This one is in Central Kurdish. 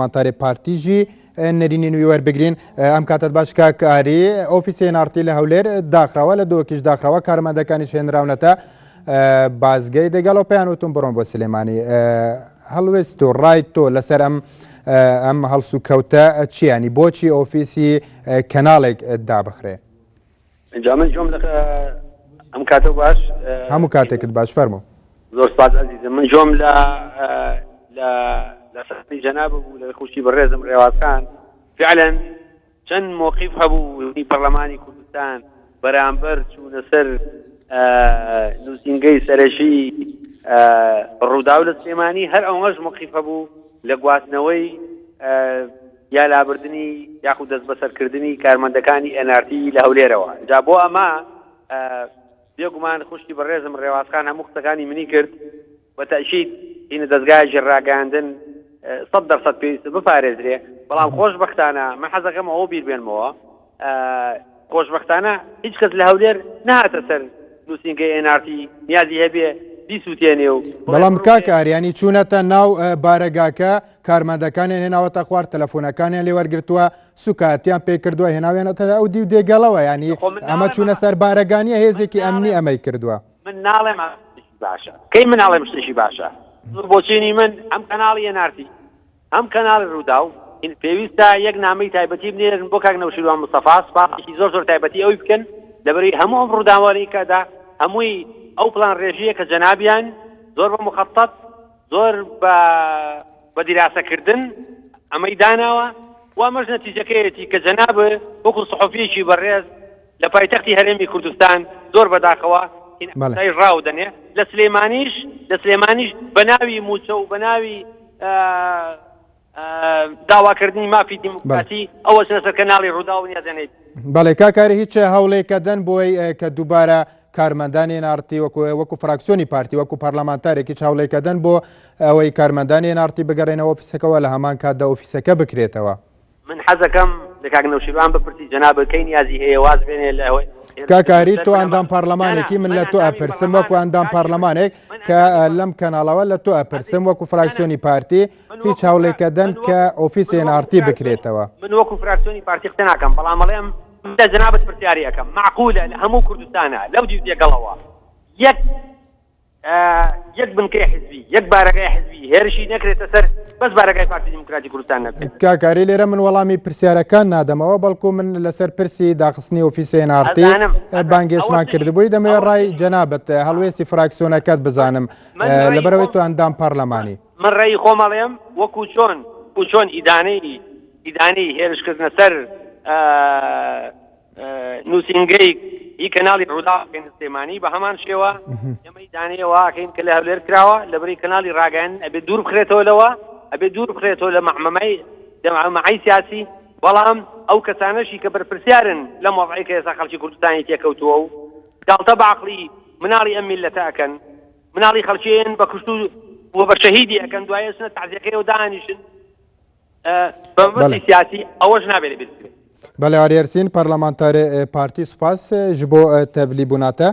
مانتاری پارتیجی نرینین ویور بگرین ام کاتت باش کاری اوفیسین آرتی لهولر داخروا لدوکیش داخروا کارمندکانی شنراونتا بازگی دگلو پیانوتون برون با سلیمانی هلوستو رایتو لسر ام هلسو کوتا چی یعنی بوچی اوفیسی کانالک دابخره جامل جمله ام کاتو باش همو کاتکت باش فرمو زور سپاس عزیزم من جمله لسرني جنابه ولخوشي بالرزم رياض فعلا كان موقف هبو برلماني كردستان برامبر شو نسر نوسينجي سرشي الروداولة السيماني هل أونج موقف هبو لقواسنوي يا لابردني ياخد دز بسر كردني كارمندكاني انارتي لهوليروا جابوا اما بيقومان خوشي بالرزم رياض خان مختكاني مني كرد وتأشيد هنا دزگای جراگاندن 100% پیوست بپارێزرێ بەڵام خۆشبەختانە من حەزەکەم ئەوە بیر بێنمەوە خۆشبەختانە هیچ کەس لە هەولێر نهاتە سەر نووسینگەی ئێنارتی نیازی هەبێ بیسووتێنێ و بەڵام کاکاریانی چوونەتە ناو بارەگاکە کارمەندەکانیان هێناوەتە خوار تەلەفۆنەکانیان لێ وەرگرتووە سوکاتیان پێ کردووە هێناوێنەتە ئەو دی و دێگەڵەوە ینی ئەمە چوونە سەر بارەگانیە هێزێکی ئەمنی ئەمەی کردووە من ناڵێم باشە کەی من ناڵێم شتێکی باشە بۆچینی من ئەم کەناڵی ئێنارتی ئەم کەناڵی ڕووداو پێویستە یەک نامەی تایبەتی بنێرن بۆ کاک نەوشیروان مستەفا سپاسێکی زۆر تایبەتی ئەوی بکەن لەبەری هەموو ئەم ڕووداوانەیەکەدا هەمووی ئەو پڵان ڕێژیە کە جەنابیان زۆر بە مخەتەت زۆر بە دیراسەکردن ئەمەی داناوە و ئەمەش نەتیجەکەیەتی کە جەناب وەکو سەحوفیەکی بەڕێز لە پایتەختی هەرێمی کوردستان زۆر بەداخەوە ڕاو دەنێ لە سلێمانیش بە ناوی موچە و بە ناوی داواکردنی مافی دیموکراسی ئەوە سەر کەناڵی ڕووداو نیازێنێت بەڵێ کاکاری هیچ هەوڵێکە دەن بۆی کە دووبارە کارمەندانی نارتی وەکو فراکسیۆنی پارتی وەکو پارلەمانتارێکی هەوڵێکە دەن بۆ ئەوەی کارمەندانی نارتی بگەڕێنەوە ئۆفیسەکەەوە لە هەمان کاتدا ئۆفیسەکە بکرێتەوە من حەزەکەم لە کاک نەوشیروان بپرسی جەنابەکەی نیازی هەیە واز بێنێ لە ئەوەی کاکاری تۆ ئەندام پارلەمانێکی من لە تۆ ئەپرسم وەکو ئەندام پارلەمانێک کە لەم کەناڵەوە لە تۆ ئەپرسم وەکو فراکسیۆنی پارتی هیچ هەوڵێکە دەن کە ئۆفیسی نارتی بکرێتەوە من وەکو فراکسیۆنی پارتی قسە ناکەم بەڵام ئەڵێم لە جەنابەت پرسیاری ئەەکەم معقولە لە هەموو کوردستانە لەو دیێگەڵەوە یەک بنکەی حزبی یەک بارەکەی حزبی هێرشی نەکرێتە سەر بەس بارەکەی پارتی دیموکراتی کوردستان نەبێت کاکاری لێرە من وەڵامی پرسیارەکان نادەمەوە بەڵکو من لەسەر پرسی داخستنی ئۆفیسی نارتی بانگێشمان کردبووی دەمەوێت ڕای جەنابەت هەڵوێستی فراکسیۆنەکەت بزانم لەبەرەوەی تۆ ئەندام پارلەمانی من ڕێی خۆمەڵێم وەکو چۆن ئیدانەی هێرشکردنە سەر نووسینگەی هی کەناڵی ڕووداوەکەین سلێمانی بە هەمان شێوە ئێمەی دانەیەوەکەین کە لە هەولێر کراوە لەبەری کەناڵی ڕاگەیان ئەبێت دوور بخرێتەوە لەوە ئەبێت دوور بخرێتەوە لە مەحمەمەی سیاسی بەڵام ئەو کەسانەشی کە بەرپرسیارن لە مۆضعی کە ئێستا خەڵکی کوردستانی تێکەوتووە و گاڵتە بەعقلی مناڵی ئەم میلەتە ئەکەن مناڵی خەڵکیان بە کوشت و بە شەهیدی ئەکەن دوایە سنە تعزیەکەی و دانیشن بە مەبەستی سیاسی ئەوەش نابێت بێت بەڵێ ئاریەرسین پەرلەمانتاری پارتی سوپاس ji bo tevlîbûnate